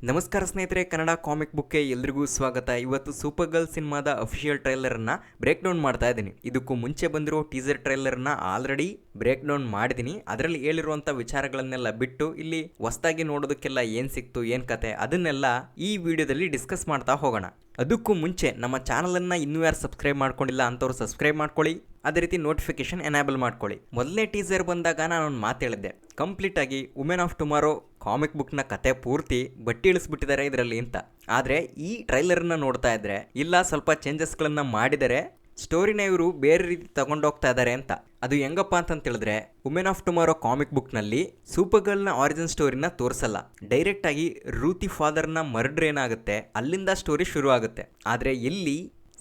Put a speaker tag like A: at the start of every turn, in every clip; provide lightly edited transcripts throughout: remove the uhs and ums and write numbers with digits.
A: ನಮಸ್ಕಾರ ಸ್ನೇಹಿತರೆ, ಕನ್ನಡ ಕಾಮಿಕ್ ಬುಕ್ಗೆ ಎಲ್ರಿಗೂ ಸ್ವಾಗತ. ಇವತ್ತು ಸೂಪರ್ ಗರ್ಲ್ ಸಿನಿಮಾದ ಅಫಿಷಿಯಲ್ ಟ್ರೈಲರ್ನ ಬ್ರೇಕ್ ಡೌನ್ ಮಾಡ್ತಾ ಇದ್ದೀನಿ. ಇದಕ್ಕೂ ಮುಂಚೆ ಬಂದಿರೋ ಟೀಸರ್ ಟ್ರೈಲರ್ನ ಆಲ್ರೆಡಿ ಬ್ರೇಕ್ ಡೌನ್ ಮಾಡಿದ್ದೀನಿ. ಅದರಲ್ಲಿ ಹೇಳಿರುವಂಥ ವಿಚಾರಗಳನ್ನೆಲ್ಲ ಬಿಟ್ಟು ಇಲ್ಲಿ ಹೊಸದಾಗಿ ನೋಡೋದಕ್ಕೆಲ್ಲ ಏನು ಸಿಕ್ತು, ಏನು ಕತೆ, ಅದನ್ನೆಲ್ಲ ಈ ವಿಡಿಯೋದಲ್ಲಿ ಡಿಸ್ಕಸ್ ಮಾಡ್ತಾ ಹೋಗೋಣ. ಅದಕ್ಕೂ ಮುಂಚೆ ನಮ್ಮ ಚಾನಲನ್ನು ಇನ್ನೂ ಯಾರು ಸಬ್ಸ್ಕ್ರೈಬ್ ಮಾಡ್ಕೊಂಡಿಲ್ಲ ಅಂಥವ್ರು ಸಬ್ಸ್ಕ್ರೈಬ್ ಮಾಡ್ಕೊಳ್ಳಿ. ಅದೇ ರೀತಿ ನೋಟಿಫಿಕೇಶನ್ ಎನೇಬಲ್ ಮಾಡ್ಕೊಳ್ಳಿ. ಮೊದಲನೇ ಟೀಸರ್ ಬಂದಾಗ ನಾನು ಒಂದು ಮಾತು ಹೇಳಿದ್ದೆ, ಕಂಪ್ಲೀಟ್ ಆಗಿ ವುಮೆನ್ ಆಫ್ ಟುಮಾರೋ ಕಾಮಿಕ್ ಬುಕ್ನ ಕತೆ ಪೂರ್ತಿ ಬಟ್ಟಿ ಇಳಿಸ್ಬಿಟ್ಟಿದ್ದಾರೆ ಇದರಲ್ಲಿ ಅಂತ. ಆದರೆ ಈ ಟ್ರೈಲರ್ನ ನೋಡ್ತಾ ಇದ್ರೆ ಇಲ್ಲ, ಸ್ವಲ್ಪ ಚೇಂಜಸ್ಗಳನ್ನು ಮಾಡಿದರೆ ಸ್ಟೋರಿನ ಇವರು ಬೇರೆ ರೀತಿ ತಗೊಂಡೋಗ್ತಾ ಇದ್ದಾರೆ ಅಂತ. ಅದು ಹೆಂಗಪ್ಪ ಅಂತ ಹೇಳಿದ್ರೆ, ವುಮೆನ್ ಆಫ್ ಟುಮಾರೋ ಕಾಮಿಕ್ ಬುಕ್ನಲ್ಲಿ ಸೂಪರ್ ಗರ್ಲ್ನ ಆರಿಜಿನ್ ಸ್ಟೋರಿನ ತೋರಿಸಲ್ಲ. ಡೈರೆಕ್ಟ್ ಆಗಿ ರೂತಿ ಫಾದರ್ನ ಮರ್ಡರ್ ಏನಾಗುತ್ತೆ ಅಲ್ಲಿಂದ ಸ್ಟೋರಿ ಶುರು ಆಗುತ್ತೆ. ಆದರೆ ಇಲ್ಲಿ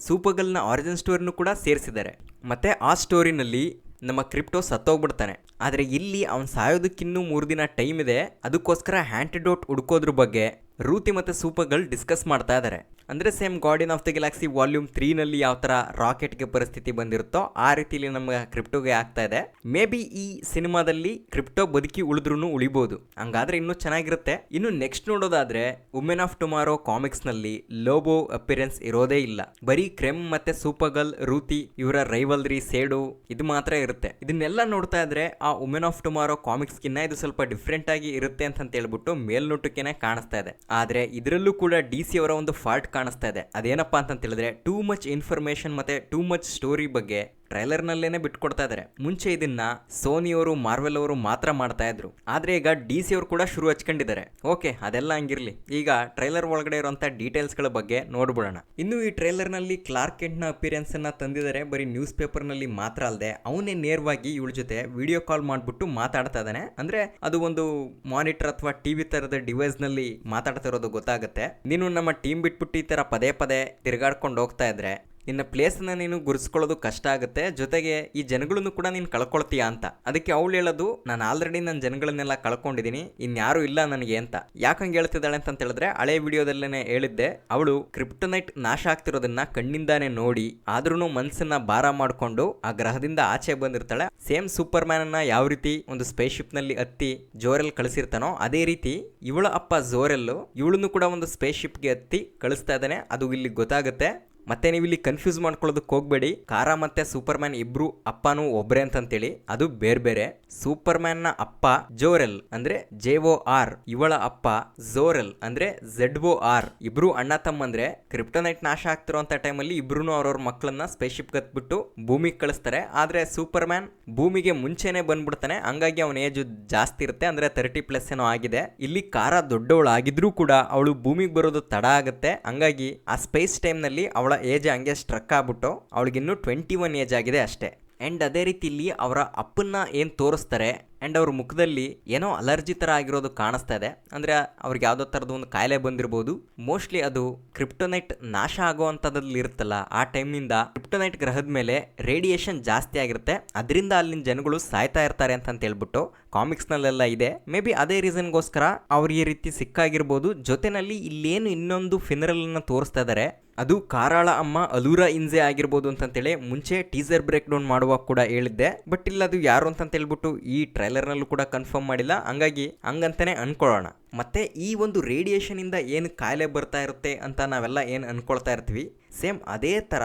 A: ಸೂಪರ್ ಗರ್ಲ್ನ ಆರಿಜಿನ್ ಸ್ಟೋರಿನೂ ಕೂಡ ಸೇರಿಸಿದ್ದಾರೆ. ಮತ್ತು ಆ ಸ್ಟೋರಿನಲ್ಲಿ ನಮ್ಮ ಕ್ರಿಪ್ಟೋ ಸತ್ತೋಗ್ಬಿಡ್ತಾನೆ. ಆದರೆ ಇಲ್ಲಿ ಅವನು ಸಾಯೋದಕ್ಕಿನ್ನೂ 3 ದಿನ ಟೈಮ್ ಇದೆ. ಅದಕ್ಕೋಸ್ಕರ ಆ್ಯಂಟಿಡೋಟ್ ಹುಡ್ಕೋದ್ರ ಬಗ್ಗೆ ರೂತಿ ಮತ್ತು ಸೂಪರ್ ಗರ್ಲ್ ಡಿಸ್ಕಸ್ ಮಾಡ್ತಾ ಇದ್ದಾರೆ. ಅಂದರೆ same guardian of the galaxy volume 3ನಲ್ಲಿ ಯಾವ ಥರ ರಾಕೆಟ್ಗೆ ಪರಿಸ್ಥಿತಿ ಬಂದಿರುತ್ತೋ ಆ ರೀತಿಯಲ್ಲಿ ನಮ್ಮ ಕ್ರಿಪ್ಟೋಗೆ ಆಗ್ತಾ ಇದೆ. ಮೇ ಬಿ ಈ ಸಿನಿಮಾದಲ್ಲಿ ಕ್ರಿಪ್ಟೋ ಬದುಕಿ ಉಳಿದ್ರೂ ಉಳಿಬೋದು, ಹಂಗಾದ್ರೆ ಇನ್ನೂ ಚೆನ್ನಾಗಿರುತ್ತೆ. ಇನ್ನು ನೆಕ್ಸ್ಟ್ ನೋಡೋದಾದ್ರೆ, ವುಮೆನ್ ಆಫ್ ಟುಮಾರೋ ಕಾಮಿಕ್ಸ್ನಲ್ಲಿ ಲೋಬೋ ಅಪಿಯರೆನ್ಸ್ ಇರೋದೇ ಇಲ್ಲ. ಬರೀ ಕ್ರೆಮ್ ಮತ್ತೆ ಸೂಪರ್ ಗರ್ಲ್ ರೂತಿ ಇವರ ರೈವಲ್ರಿ ಸೇಡು ಇದು ಮಾತ್ರ ಇರುತ್ತೆ. ಇದನ್ನೆಲ್ಲ ನೋಡ್ತಾ ಇದ್ರೆ ಆ ವುಮೆನ್ ಆಫ್ ಟುಮಾರೋ ಕಾಮಿಕ್ಸ್ಗಿನ್ನ ಇದು ಸ್ವಲ್ಪ ಡಿಫ್ರೆಂಟ್ ಆಗಿ ಇರುತ್ತೆ ಅಂತ ಹೇಳ್ಬಿಟ್ಟು ಮೇಲ್ನೋಟಕ್ಕೇನೆ ಕಾಣಿಸ್ತಾ ಇದೆ. ಆದರೆ ಇದರಲ್ಲೂ ಕೂಡ DC ಅವರ ಒಂದು ಫಾಲ್ಟ್ ಕಾಣಿಸ್ತಾ ಇದೆ. ಅದೇನಪ್ಪ ಅಂತ ಹೇಳಿದ್ರೆ, ಟೂ ಮಚ್ ಇನ್ಫಾರ್ಮೇಶನ್ ಮತ್ತೆ ಟೂ ಮಚ್ ಸ್ಟೋರಿ ಬಗ್ಗೆ ಟ್ರೈಲರ್ನಲ್ಲೇನೆ ಬಿಟ್ಕೊಡ್ತಾ ಇದ್ದಾರೆ. ಮುಂಚೆ ಇದನ್ನ ಸೋನಿಯವರು, ಮಾರ್ವೆಲ್ ಅವರು ಮಾತ್ರ ಮಾಡ್ತಾ ಇದ್ರು. ಆದ್ರೆ ಈಗ DC ಅವರು ಕೂಡ ಶುರು ಹಚ್ಕೊಂಡಿದ್ದಾರೆ. ಓಕೆ, ಅದೆಲ್ಲ ಹಂಗಿರ್ಲಿ. ಈಗ ಟ್ರೈಲರ್ ಒಳಗಡೆ ಇರುವಂತ ಡೀಟೇಲ್ಸ್ ಗಳ ಬಗ್ಗೆ ನೋಡ್ಬಿಡೋಣ. ಇನ್ನು ಈ ಟ್ರೈಲರ್ ನಲ್ಲಿ ಕ್ಲಾರ್ಕ್ ಕೆಂಟ್ ನ ಅಪಿಯರೆನ್ಸ್ ಅನ್ನ ತಂದಿದ್ದಾರೆ. ಬರೀ ನ್ಯೂಸ್ ಪೇಪರ್ ನಲ್ಲಿ ಮಾತ್ರ ಅಲ್ಲದೆ ಅವನೇ ನೇರವಾಗಿ ಇವಳ ಜೊತೆ ವಿಡಿಯೋ ಕಾಲ್ ಮಾಡ್ಬಿಟ್ಟು ಮಾತಾಡ್ತಾ ಇದ್ದಾನೆ. ಅಂದ್ರೆ ಅದು ಒಂದು ಮಾನಿಟರ್ ಅಥವಾ ಟಿವಿ ತರದ ಡಿವೈಸ್ ನಲ್ಲಿ ಮಾತಾಡ್ತಾ ಇರೋದು ಗೊತ್ತಾಗುತ್ತೆ. ನೀನು ನಮ್ಮ ಟೀಮ್ ಬಿಟ್ಬಿಟ್ಟು ಈ ತರ ಪದೇ ಪದೇ ತಿರುಗಾಡ್ಕೊಂಡು ಹೋಗ್ತಾ ಇದ್ರೆ ನಿನ್ನ ಪ್ಲೇಸನ್ನ ನೀನು ಗುರುಸ್ಕೊಳ್ಳೋದು ಕಷ್ಟ ಆಗುತ್ತೆ, ಜೊತೆಗೆ ಈ ಜನಗಳನ್ನು ಕೂಡ ನೀನು ಕಳ್ಕೊಳ್ತೀಯಾ ಅಂತ. ಅದಕ್ಕೆ ಅವಳು ಹೇಳೋದು, ನಾನು ಆಲ್ರೆಡಿ ನನ್ನ ಜನಗಳನ್ನೆಲ್ಲ ಕಳ್ಕೊಂಡಿದ್ದೀನಿ, ಇನ್ಯಾರು ಇಲ್ಲ ನನಗೆ ಅಂತ. ಯಾಕಂಗೆ ಹೇಳ್ತಿದ್ದಾಳೆ ಅಂತ ಹೇಳಿದ್ರೆ, ಹಳೆ ವಿಡಿಯೋದಲ್ಲೇ ಹೇಳಿದ್ದೆ, ಅವಳು ಕ್ರಿಪ್ಟೋನೈಟ್ ನಾಶ ಆಗ್ತಿರೋದನ್ನ ಕಣ್ಣಿಂದಾನೆ ನೋಡಿ ಆದ್ರೂ ಮನಸ್ಸನ್ನ ಭಾರ ಮಾಡಿಕೊಂಡು ಆ ಗ್ರಹದಿಂದ ಆಚೆ ಬಂದಿರ್ತಾಳೆ. ಸೇಮ್ ಸೂಪರ್ ಮ್ಯಾನ್ ಅನ್ನ ಯಾವ ರೀತಿ ಒಂದು ಸ್ಪೇಸ್ ಶಿಪ್ ನಲ್ಲಿ ಹತ್ತಿ ಜೋರೆಲ್ ಕಳಿಸಿರ್ತಾನೋ ಅದೇ ರೀತಿ ಇವಳ ಅಪ್ಪ ಜೋರೆಲ್ಲು ಇವಳನ್ನು ಕೂಡ ಒಂದು ಸ್ಪೇಸ್ ಶಿಪ್ಗೆ ಹತ್ತಿ ಕಳಿಸ್ತಾ ಇದ್ದಾನೆ. ಅದು ಇಲ್ಲಿ ಗೊತ್ತಾಗುತ್ತೆ. ಮತ್ತೆ ನೀವು ಇಲ್ಲಿ ಕನ್ಫ್ಯೂಸ್ ಮಾಡ್ಕೊಳ್ಳೋದಕ್ಕೆ ಹೋಗ್ಬೇಡಿ, ಕಾರಾ ಮತ್ತೆ ಸೂಪರ್ ಮ್ಯಾನ್ ಇಬ್ರು ಅಪ್ಪನೂ ಒಬ್ರೆ ಅಂತೇಳಿ. ಅದು ಬೇರೆ ಬೇರೆ. ಸೂಪರ್ ಮ್ಯಾನ್ ನ ಅಪ್ಪ ಜೋರೆಲ್ ಅಂದ್ರೆ JOR, ಇವಳ ಅಪ್ಪ ಜೋರೆಲ್ ಅಂದ್ರೆ ZOR. ಇಬ್ರು ಅಣ್ಣ ತಮ್ಮಂದ್ರೆ ಕ್ರಿಪ್ಟೋನೈಟ್ ನಾಶ ಆಗ್ತಿರೋಂಥ ಟೈಮಲ್ಲಿ ಇಬ್ರು ಅವ್ರವ್ರ ಮಕ್ಕಳನ್ನ ಸ್ಪೇಸ್ ಶಿಪ್ ಗತ್ಬಿಟ್ಟು ಭೂಮಿಗೆ ಕಳಿಸ್ತಾರೆ. ಆದ್ರೆ ಸೂಪರ್ ಮ್ಯಾನ್ ಭೂಮಿಗೆ ಮುಂಚೆನೆ ಬಂದ್ಬಿಡ್ತಾನೆ. ಹಂಗಾಗಿ ಅವನ ಏಜ್ ಜಾಸ್ತಿ ಇರುತ್ತೆ, ಅಂದ್ರೆ 30+ ಏನೋ ಆಗಿದೆ. ಇಲ್ಲಿ ಕಾರಾ ದೊಡ್ಡವಳು ಆಗಿದ್ರೂ ಕೂಡ ಅವಳು ಭೂಮಿಗೆ ಬರೋದು ತಡ ಆಗುತ್ತೆ. ಹಂಗಾಗಿ ಆ ಸ್ಪೇಸ್ ಟೈಮ್ ನಲ್ಲಿ ಅವಳ ಏಜ್ ಹಂಗೆ ಸ್ಟ್ರಕ್ ಆಗ್ಬಿಟ್ಟು ಅವಳಿಗಿನ್ನೂ 21 ಏಜ್ ಆಗಿದೆ ಅಷ್ಟೇ. ಆ್ಯಂಡ್ ಅದೇ ರೀತಿ ಇಲ್ಲಿ ಅವರ ಅಪ್ಪನ್ನ ಏನು ತೋರಿಸ್ತಾರೆ ಆ್ಯಂಡ್ ಅವ್ರ ಮುಖದಲ್ಲಿ ಏನೋ ಅಲರ್ಜಿ ಥರ ಆಗಿರೋದು ಕಾಣಿಸ್ತಾ ಇದೆ. ಅಂದರೆ ಅವ್ರಿಗೆ ಯಾವುದೋ ಥರದ್ದು ಒಂದು ಕಾಯಿಲೆ ಬಂದಿರ್ಬೋದು. ಮೋಸ್ಟ್ಲಿ ಅದು ಕ್ರಿಪ್ಟೋನೈಟ್ ನಾಶ ಆಗೋ ಅಂಥದ್ದಲ್ಲಿ ಇರುತ್ತಲ್ಲ, ಆ ಟೈಮ್ನಿಂದ ಕ್ರಿಪ್ಟೋನೈಟ್ ಗ್ರಹದ ಮೇಲೆ ರೇಡಿಯೇಷನ್ ಜಾಸ್ತಿ ಆಗಿರುತ್ತೆ. ಅದರಿಂದ ಅಲ್ಲಿನ ಜನಗಳು ಸಾಯ್ತಾ ಇರ್ತಾರೆ ಅಂತ ಹೇಳ್ಬಿಟ್ಟು ಕಾಮಿಕ್ಸ್ನಲ್ಲೆಲ್ಲ ಇದೆ. ಮೇ ಬಿ ಅದೇ ರೀಸನ್ಗೋಸ್ಕರ ಅವ್ರಿಗೆ ಈ ರೀತಿ ಸಿಕ್ಕಾಗಿರ್ಬೋದು. ಜೊತೆನಲ್ಲಿ ಇಲ್ಲೇನು ಇನ್ನೊಂದು ಫಿನರಲ್ನ ತೋರಿಸ್ತಾ ಇದ್ದಾರೆ, ಅದು ಕಾರಾಳ ಅಮ್ಮ ಅಲೂರಾ ಇನ್ಜೆ ಆಗಿರ್ಬೋದು ಅಂತೇಳಿ ಮುಂಚೆ ಟೀಸರ್ ಬ್ರೇಕ್ ಡೌನ್ ಮಾಡುವಾಗ ಕೂಡ ಹೇಳಿದ್ದೆ. ಬಟ್ ಇಲ್ಲ, ಅದು ಯಾರು ಅಂತ ಹೇಳ್ಬಿಟ್ಟು ಈ ಟ್ರೈಲರ್ನಲ್ಲೂ ಕೂಡ ಕನ್ಫರ್ಮ್ ಮಾಡಿಲ್ಲ. ಹಂಗಾಗಿ ಹಂಗಂತಾನೆ ಅನ್ಕೊಳ್ಳೋಣ. ಮತ್ತೆ ಈ ಒಂದು ರೇಡಿಯೇಷನ್ ಇಂದ ಏನು ಕಾಯಿಲೆ ಬರ್ತಾ ಇರುತ್ತೆ ಅಂತ ನಾವೆಲ್ಲ ಏನು ಅನ್ಕೊಳ್ತಾ ಇರ್ತೀವಿ, ಸೇಮ್ ಅದೇ ಥರ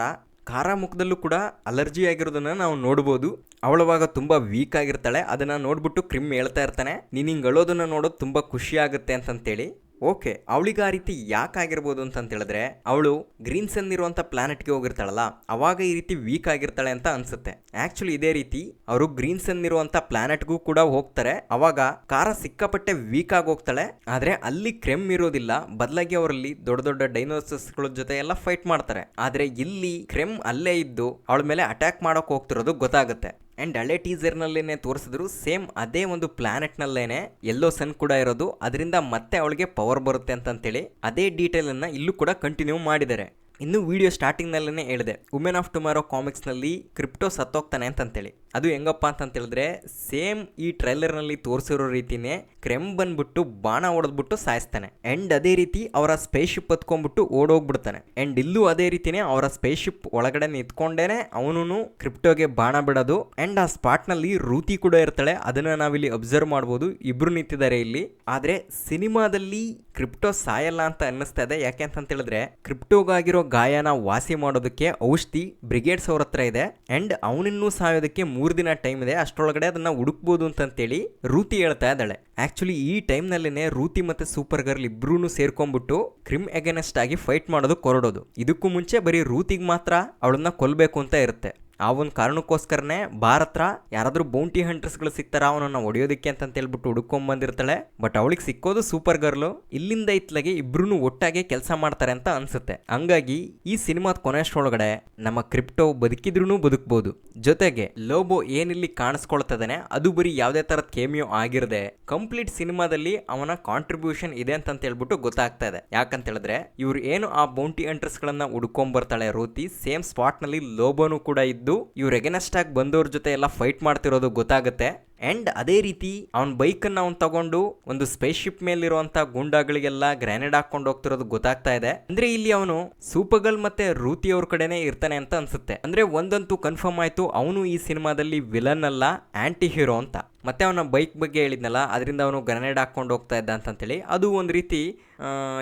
A: ಕಾರಾ ಮುಖದಲ್ಲೂ ಕೂಡ ಅಲರ್ಜಿ ಆಗಿರೋದನ್ನ ನಾವು ನೋಡ್ಬೋದು. ಅವಳವಾಗ ತುಂಬ ವೀಕ್ ಆಗಿರ್ತಾಳೆ. ಅದನ್ನ ನೋಡ್ಬಿಟ್ಟು ಕ್ರಿಮ್ ಹೇಳ್ತಾ ಇರ್ತಾನೆ, ನೀನು ಹಿಂಗೆ ಅಳೋದನ್ನ ನೋಡೋದು ತುಂಬ ಖುಷಿ ಆಗುತ್ತೆ ಅಂತೇಳಿ. ಓಕೆ, ಅವಳಿಗೆ ಆ ರೀತಿ ಯಾಕಾಗಿರ್ಬೋದು ಅಂತ ಹೇಳಿದ್ರೆ, ಅವಳು ಗ್ರೀನ್ ಸನ್ ಇರುವಂಥ ಪ್ಲಾನೆಟ್ಗೆ ಹೋಗಿರ್ತಾಳಲ್ಲ, ಅವಾಗ ಈ ರೀತಿ ವೀಕ್ ಆಗಿರ್ತಾಳೆ ಅಂತ ಅನ್ಸುತ್ತೆ. ಆಕ್ಚುಲಿ ಇದೇ ರೀತಿ ಅವರು ಗ್ರೀನ್ ಸನ್ ಇರುವಂಥ ಪ್ಲಾನೆಟ್ಗೂ ಕೂಡ ಹೋಗ್ತಾರೆ. ಅವಾಗ ಕಾರಾ ಸಿಕ್ಕಾಪಟ್ಟೆ ವೀಕ್ ಆಗಿ ಹೋಗ್ತಾಳೆ. ಆದರೆ ಅಲ್ಲಿ ಕ್ರೆಮ್ ಇರೋದಿಲ್ಲ, ಬದಲಾಗಿ ಅವರಲ್ಲಿ ದೊಡ್ಡ ದೊಡ್ಡ ಡೈನೋಸರ್ಸ್ಗಳ ಜೊತೆ ಎಲ್ಲ ಫೈಟ್ ಮಾಡ್ತಾರೆ. ಆದರೆ ಇಲ್ಲಿ ಕ್ರೆಮ್ ಅಲ್ಲೇ ಇದ್ದು ಅವಳ ಮೇಲೆ ಅಟ್ಯಾಕ್ ಮಾಡೋಕೆ ಹೋಗ್ತಿರೋದು ಗೊತ್ತಾಗುತ್ತೆ. ಆ್ಯಂಡ್ ಹಳೆ ಟೀಸರ್ನಲ್ಲೇನೆ ತೋರಿಸಿದ್ರು, ಸೇಮ್ ಅದೇ ಒಂದು ಪ್ಲಾನೆಟ್ನಲ್ಲೇನೆ ಎಲ್ಲೋ ಸನ್ ಕೂಡ ಇರೋದು. ಅದರಿಂದ ಮತ್ತೆ ಅವಳಿಗೆ ಪವರ್ ಬರುತ್ತೆ ಅಂತೇಳಿ ಅದೇ ಡೀಟೇಲನ್ನು ಇಲ್ಲೂ ಕೂಡ ಕಂಟಿನ್ಯೂ ಮಾಡಿದ್ದಾರೆ. ಇನ್ನು ವಿಡಿಯೋ ಸ್ಟಾರ್ಟಿಂಗ್ನಲ್ಲೇ ಹೇಳಿದೆ, ವುಮೆನ್ ಆಫ್ ಟುಮಾರೋ ಕಾಮಿಕ್ಸ್ನಲ್ಲಿ ಕ್ರಿಪ್ಟೋ ಸತ್ತೋಗ್ತಾನೆ ಅಂತೇಳಿ. ಅದು ಹೆಂಗಪ್ಪ ಅಂತ ಹೇಳಿದ್ರೆ ಸೇಮ್ ಈ ಟ್ರೈಲರ್ನಲ್ಲಿ ತೋರಿಸಿರೋ ರೀತಿನೇ ಕ್ರೆಮ್ ಬಂದ್ಬಿಟ್ಟು ಬಾಣ ಹೊಡೆದ್ಬಿಟ್ಟು ಸಾಯಿಸ್ತಾನೆ. ಅಂಡ್ ಅದೇ ರೀತಿ ಅವರ ಸ್ಪೇಸ್ ಶಿಪ್ ಹತ್ಕೊಂಡ್ಬಿಟ್ಟು ಓಡೋಗ್ಬಿಡ್ತಾನೆ. ಅಂಡ್ ಇಲ್ಲೂ ಅದೇ ರೀತಿನೇ ಅವರ ಸ್ಪೇಸ್ ಶಿಪ್ ಒಳಗಡೆ ನಿಂತ್ಕೊಂಡೇನೆ ಅವನು ಕ್ರಿಪ್ಟೋಗೆ ಬಾಣ ಬಿಡೋದು. ಅಂಡ್ ಆ ಸ್ಪಾಟ್ ನಲ್ಲಿ ರೂತಿ ಕೂಡ ಇರ್ತಾಳೆ, ಅದನ್ನ ನಾವಿಲ್ಲಿ ಅಬ್ಸರ್ವ್ ಮಾಡಬಹುದು. ಇಬ್ರು ನಿಂತಿದ್ದಾರೆ ಇಲ್ಲಿ. ಆದ್ರೆ ಸಿನಿಮಾದಲ್ಲಿ ಕ್ರಿಪ್ಟೋ ಸಾಯಲ್ಲ ಅಂತ ಅನ್ನಿಸ್ತಾ ಇದೆ. ಯಾಕೆ ಅಂತ ಹೇಳಿದ್ರೆ ಕ್ರಿಪ್ಟೋಗಾಗಿರೋ ಗಾಯನ ವಾಸಿ ಮಾಡೋದಕ್ಕೆ ಔಷಧಿ ಬ್ರಿಗೇಡ್ಸ್ ಅವ್ರ ಹತ್ರ ಇದೆ. ಅಂಡ್ ಅವನಿನ್ನೂ ಸಾಯೋದಕ್ಕೆ 3 ದಿನ ಟೈಮ್ ಇದೆ, ಅಷ್ಟೊಳಗಡೆ ಅದನ್ನ ಹುಡುಕ್ಬೋದು ಅಂತೇಳಿ ರೂತಿ ಹೇಳ್ತಾ ಇದ್ದಾಳೆ. ಆಕ್ಚುಲಿ ಈ ಟೈಮ್ ನಲ್ಲಿನೇ ರೂತಿ ಮತ್ತೆ ಸೂಪರ್ ಗರ್ಲ್ ಇಬ್ರು ಸೇರ್ಕೊಂಡ್ಬಿಟ್ಟು ಕ್ರಿಮ್ ಅಗೇನೆಸ್ಟ್ ಆಗಿ ಫೈಟ್ ಮಾಡೋದು ಹೊರಡೋದು. ಇದಕ್ಕೂ ಮುಂಚೆ ಬರೀ ರೂತಿಗೆ ಮಾತ್ರ ಅವಳನ್ನ ಕೊಲ್ಬೇಕು ಅಂತ ಇರುತ್ತೆ. ಆ ಒಂದು ಕಾರಣಕ್ಕೋಸ್ಕರನೇ ಭಾರತ ಯಾರಾದ್ರೂ ಬೌಂಟಿ ಹಂಟರ್ಸ್ಗಳು ಸಿಗ್ತಾರ ಅವನನ್ನ ಹೊಡೆಯೋದಕ್ಕೆ ಅಂತ ಹೇಳ್ಬಿಟ್ಟು ಹುಡ್ಕೊಂಡ್ ಬಂದಿರ್ತಾಳೆ. ಬಟ್ ಅವಳಿಗೆ ಸಿಕ್ಕೋದು ಸೂಪರ್ ಗರ್ಲು. ಇಲ್ಲಿಂದ ಇತ್ಲಾಗೆ ಇಬ್ರು ಒಟ್ಟಾಗೆ ಕೆಲಸ ಮಾಡ್ತಾರೆ ಅಂತ ಅನ್ಸುತ್ತೆ. ಹಂಗಾಗಿ ಈ ಸಿನಿಮಾದ ಕೊನೆಯಷ್ಟೊಳಗಡೆ ನಮ್ಮ ಕ್ರಿಪ್ಟೋ ಬದುಕಿದ್ರೂ ಬದುಕಬಹುದು. ಜೊತೆಗೆ ಲೋಬೋ ಏನಿಲ್ಲಿ ಕಾಣಿಸ್ಕೊಳ್ತದಾನೆ ಅದು ಬರೀ ಯಾವ್ದೇ ತರದ ಕೇಮಿಯೋ ಆಗಿರದೆ ಕಂಪ್ಲೀಟ್ ಸಿನಿಮಾದಲ್ಲಿ ಅವನ ಕಾಂಟ್ರಿಬ್ಯೂಷನ್ ಇದೆ ಅಂತ ಹೇಳ್ಬಿಟ್ಟು ಗೊತ್ತಾಗ್ತಾ ಇದೆ. ಯಾಕಂತ ಹೇಳಿದ್ರೆ ಇವ್ರು ಏನು ಆ ಬೌಂಟಿ ಹಂಟರ್ಸ್ ಗಳನ್ನ ಹುಡ್ಕೊಂಡ್ ಬರ್ತಾಳೆ ರೂತಿ, ಸೇಮ್ ಸ್ಪಾಟ್ ನಲ್ಲಿ ಲೋಬೋನು ಕೂಡ ಇದ್ದು ಇವ್ರು ಎಗನೆಸ್ಟ್ ಆಗಿ ಬಂದವ್ರ ಜೊತೆ ಎಲ್ಲ ಫೈಟ್ ಮಾಡ್ತಿರೋದು ಗೊತ್ತಾಗುತ್ತೆ. ಅಂಡ್ ಅದೇ ರೀತಿ ಅವನ ಬೈಕನ್ನು ಅವ್ನು ತಗೊಂಡು ಒಂದು ಸ್ಪೇಸ್ ಶಿಪ್ ಮೇಲಿರುವಂತ ಗುಂಡಾಗಳಿಗೆಲ್ಲ ಗ್ರಾನೇಡ್ ಹಾಕೊಂಡು ಹೋಗ್ತಿರೋದು ಗೊತ್ತಾಗ್ತಾ ಇದೆ. ಅಂದ್ರೆ ಇಲ್ಲಿ ಅವನು ಸೂಪರ್ಗರ್ಲ್ ಮತ್ತೆ ರೂತಿ ಅವ್ರ ಕಡೆನೆ ಇರ್ತಾನೆ ಅಂತ ಅನ್ಸುತ್ತೆ. ಅಂದ್ರೆ ಒಂದಂತೂ ಕನ್ಫರ್ಮ್ ಆಯ್ತು, ಅವನು ಈ ಸಿನಿಮಾದಲ್ಲಿ ವಿಲನ್ ಅಲ್ಲ, ಆಂಟಿ ಹೀರೋ ಅಂತ. ಮತ್ತೆ ಅವನ ಬೈಕ್ ಬಗ್ಗೆ ಹೇಳಿದ್ನಲ್ಲ, ಅದರಿಂದ ಅವನು ಗ್ರನೇಡ್ ಹಾಕೊಂಡು ಹೋಗ್ತಾ ಇದ್ದ ಅಂತೇಳಿ ಅದು ಒಂದು ರೀತಿ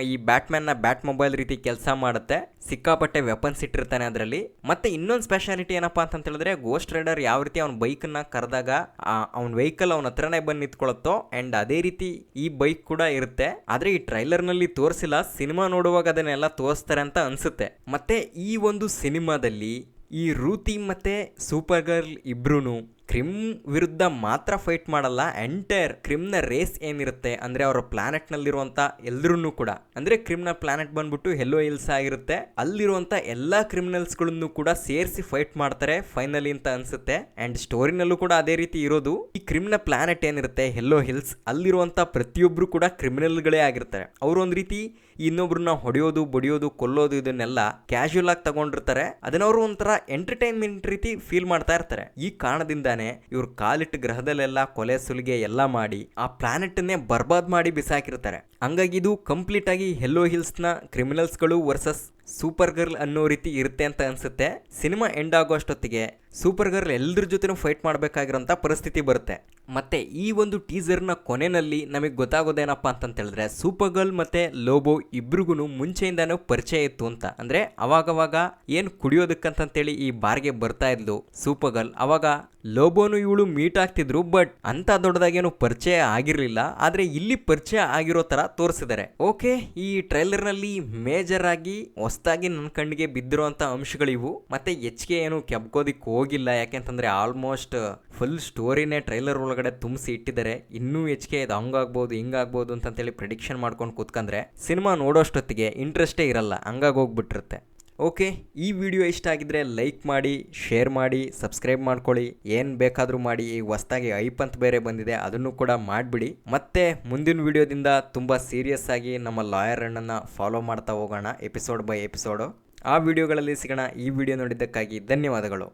A: ಈ ಬ್ಯಾಟ್ಮ್ಯಾನ್ನ ಬ್ಯಾಟ್ ಮೊಬೈಲ್ ರೀತಿ ಕೆಲಸ ಮಾಡುತ್ತೆ. ಸಿಕ್ಕಾಪಟ್ಟೆ ವೆಪನ್ಸ್ ಇಟ್ಟಿರ್ತಾನೆ ಅದರಲ್ಲಿ. ಮತ್ತೆ ಇನ್ನೊಂದು ಸ್ಪೆಷಾಲಿಟಿ ಏನಪ್ಪಾ ಅಂತ ಹೇಳಿದ್ರೆ ಗೋಸ್ಟ್ ರೈಡರ್ ಯಾವ ರೀತಿ ಅವನ ಬೈಕನ್ನ ಕರೆದಾಗ ಅವನ ವೆಹಿಕಲ್ ಅವನ ಹತ್ರನೇ ಬಂದು ನಿಂತ್ಕೊಳ್ಳುತ್ತೋ ಅಂಡ್ ಅದೇ ರೀತಿ ಈ ಬೈಕ್ ಕೂಡ ಇರುತ್ತೆ. ಆದ್ರೆ ಈ ಟ್ರೈಲರ್ ನಲ್ಲಿ ತೋರಿಸಿಲ್ಲ, ಸಿನಿಮಾ ನೋಡುವಾಗ ಅದನ್ನೆಲ್ಲ ತೋರಿಸ್ತಾರೆ ಅಂತ ಅನ್ಸುತ್ತೆ. ಮತ್ತೆ ಈ ಒಂದು ಸಿನಿಮಾದಲ್ಲಿ ಈ ರೂತಿ ಮತ್ತೆ ಸೂಪರ್ ಗರ್ಲ್ ಇಬ್ರು ಕ್ರಿಮ್ ವಿರುದ್ಧ ಮಾತ್ರ ಫೈಟ್ ಮಾಡಲ್ಲ, ಎಂಟೈರ್ ಕ್ರಿಮ್ನ ರೇಸ್ ಏನಿರುತ್ತೆ ಅಂದ್ರೆ ಅವರ ಪ್ಲಾನೆಟ್ ನಲ್ಲಿರುವಂತ ಎಲ್ರೂ ಕೂಡ, ಅಂದ್ರೆ ಕ್ರಿಮ್ನ ಪ್ಲಾನೆಟ್ ಬಂದ್ಬಿಟ್ಟು ಹೆಲ್ಲೋ ಹಿಲ್ಸ್ ಆಗಿರುತ್ತೆ, ಅಲ್ಲಿರುವಂತ ಎಲ್ಲಾ ಕ್ರಿಮಿನಲ್ಸ್ ಗಳನ್ನು ಕೂಡ ಸೇರಿಸಿ ಫೈಟ್ ಮಾಡ್ತಾರೆ ಫೈನಲಿ ಅಂತ ಅನ್ಸುತ್ತೆ. ಅಂಡ್ ಸ್ಟೋರಿನಲ್ಲೂ ಕೂಡ ಅದೇ ರೀತಿ ಇರೋದು. ಈ ಕ್ರಿಮ್ನ ಪ್ಲಾನೆಟ್ ಏನಿರುತ್ತೆ ಹೆಲ್ಲೋ ಹಿಲ್ಸ್, ಅಲ್ಲಿರುವಂತ ಪ್ರತಿಯೊಬ್ರು ಕೂಡ ಕ್ರಿಮಿನಲ್ಗಳೇ ಆಗಿರ್ತಾರೆ. ಅವರು ಒಂದ್ ರೀತಿ ಇನ್ನೊಬ್ರನ್ನ ಹೊಡೆಯೋದು ಬಡಿಯೋದು ಕೊಲ್ಲೋದು ಇದನ್ನೆಲ್ಲ ಕ್ಯಾಶುಯಲ್ ಆಗಿ ತಗೊಂಡಿರ್ತಾರೆ. ಅದನ್ನ ಅವರು ಒಂಥರ ಎಂಟರ್ಟೈನ್ಮೆಂಟ್ ರೀತಿ ಫೀಲ್ ಮಾಡ್ತಾ ಇರ್ತಾರೆ. ಈ ಕಾರಣದಿಂದಾನೆ ಇವ್ರು ಕಾಲಿಟ್ಟು ಗ್ರಹದಲ್ಲೆಲ್ಲ ಕೊಲೆ ಸುಲಿಗೆ ಎಲ್ಲ ಮಾಡಿ ಆ ಪ್ಲಾನೆಟ್ ಅನ್ನೇ ಬರ್ಬಾದ್ ಮಾಡಿ ಬಿಸಾಕಿರ್ತಾರೆ. ಹಂಗಾಗಿ ಇದು ಕಂಪ್ಲೀಟ್ ಆಗಿ ಹೆಲ್ಲೋ ಹಿಲ್ಸ್ ನ ಕ್ರಿಮಿನಲ್ಸ್ ಗಳು ವರ್ಸಸ್ ಸೂಪರ್ ಗರ್ಲ್ ಅನ್ನೋ ರೀತಿ ಇರುತ್ತೆ ಅಂತ ಅನ್ಸುತ್ತೆ. ಸಿನಿಮಾ ಎಂಡ್ ಆಗೋ ಅಷ್ಟೊತ್ತಿಗೆ ಸೂಪರ್ ಗರ್ಲ್ ಎಲ್ಲರ ಜೊತೆನೂ ಫೈಟ್ ಮಾಡಬೇಕಾಗಿರೋಂಥ ಪರಿಸ್ಥಿತಿ ಬರುತ್ತೆ. ಮತ್ತೆ ಈ ಒಂದು ಟೀಸರ್ನ ಕೊನೆಯಲ್ಲಿ ನಮಗೆ ಗೊತ್ತಾಗೋದೇನಪ್ಪ ಅಂತ ಹೇಳಿದ್ರೆ ಸೂಪರ್ ಗರ್ಲ್ ಮತ್ತೆ ಲೋಬೋ ಇಬ್ರಿಗೂ ಮುಂಚೆಯಿಂದಾನು ಪರಿಚಯ ಇತ್ತು ಅಂತ. ಅಂದ್ರೆ ಅವಾಗವಾಗ ಏನು ಕುಡಿಯೋದಕ್ಕಂತೇಳಿ ಈ ಬಾರ್ಗೆ ಬರ್ತಾ ಇದ್ಲು ಸೂಪರ್ ಗರ್ಲ್, ಅವಾಗ ಲೋಬೋನು ಇವಳು ಮೀಟ್ ಆಗ್ತಿದ್ರು. ಬಟ್ ಅಂತ ದೊಡ್ಡದಾಗೇನು ಪರಿಚಯ ಆಗಿರ್ಲಿಲ್ಲ. ಆದ್ರೆ ಇಲ್ಲಿ ಪರಿಚಯ ಆಗಿರೋ ತರ ತೋರಿಸಿದ್ದಾರೆ. ಓಕೆ, ಈ ಟ್ರೈಲರ್ ನಲ್ಲಿ ಮೇಜರ್ ಆಗಿ ಹೊಸದಾಗಿ ನನ್ನ ಕಣ್ಣಿಗೆ ಬಿದ್ದಿರುವಂತ ಅಂಶಗಳಿವು. ಮತ್ತೆ ಹೆಚ್ಚಿಗೆ ಏನು ಕೆಬ್ಕೋದಿಕ್ ಹೋಗಿಲ್ಲ, ಯಾಕೆಂತಂದ್ರೆ ಆಲ್ಮೋಸ್ಟ್ ಫುಲ್ ಸ್ಟೋರಿನೇ ಟ್ರೈಲರ್ ಒಳಗಡೆ ತುಂಬಿಸಿ ಇಟ್ಟಿದ್ದಾರೆ. ಇನ್ನೂ ಹೆಚ್ಚಿಗೆ ಇದು ಹಂಗಾಗ್ಬೋದು ಹಿಂಗಾಗ್ಬೋದು ಅಂತೇಳಿ ಪ್ರೆಡಿಕ್ಷನ್ ಮಾಡ್ಕೊಂಡು ಕೂತ್ಕಂದ್ರೆ ಸಿನಿಮಾ ನೋಡೋಷ್ಟೊತ್ತಿಗೆ ಇಂಟ್ರೆಸ್ಟೇ ಇರಲ್ಲ, ಹಂಗಾಗಿ ಹೋಗ್ಬಿಟ್ಟಿರುತ್ತೆ. ಓಕೆ, ಈ ವಿಡಿಯೋ ಇಷ್ಟ ಆಗಿದ್ರೆ ಲೈಕ್ ಮಾಡಿ, ಶೇರ್ ಮಾಡಿ, ಸಬ್ಸ್ಕ್ರೈಬ್ ಮಾಡ್ಕೊಳ್ಳಿ, ಏನು ಬೇಕಾದರೂ ಮಾಡಿ. ಈ ಹೊಸದಾಗಿ ಐಪ್ ಅಂತ ಬೇರೆ ಬಂದಿದೆ, ಅದನ್ನು ಕೂಡ ಮಾಡಿಬಿಡಿ. ಮತ್ತೆ ಮುಂದಿನ ವಿಡಿಯೋದಿಂದ ತುಂಬ ಸೀರಿಯಸ್ ಆಗಿ ನಮ್ಮ ಲಾಯರ್ ಅಣ್ಣನ್ನು ಫಾಲೋ ಮಾಡ್ತಾ ಹೋಗೋಣ ಎಪಿಸೋಡ್ ಬೈ ಎಪಿಸೋಡು. ಆ ವಿಡಿಯೋಗಳಲ್ಲಿ ಸಿಗೋಣ. ಈ ವಿಡಿಯೋ ನೋಡಿದ್ದಕ್ಕಾಗಿ ಧನ್ಯವಾದಗಳು.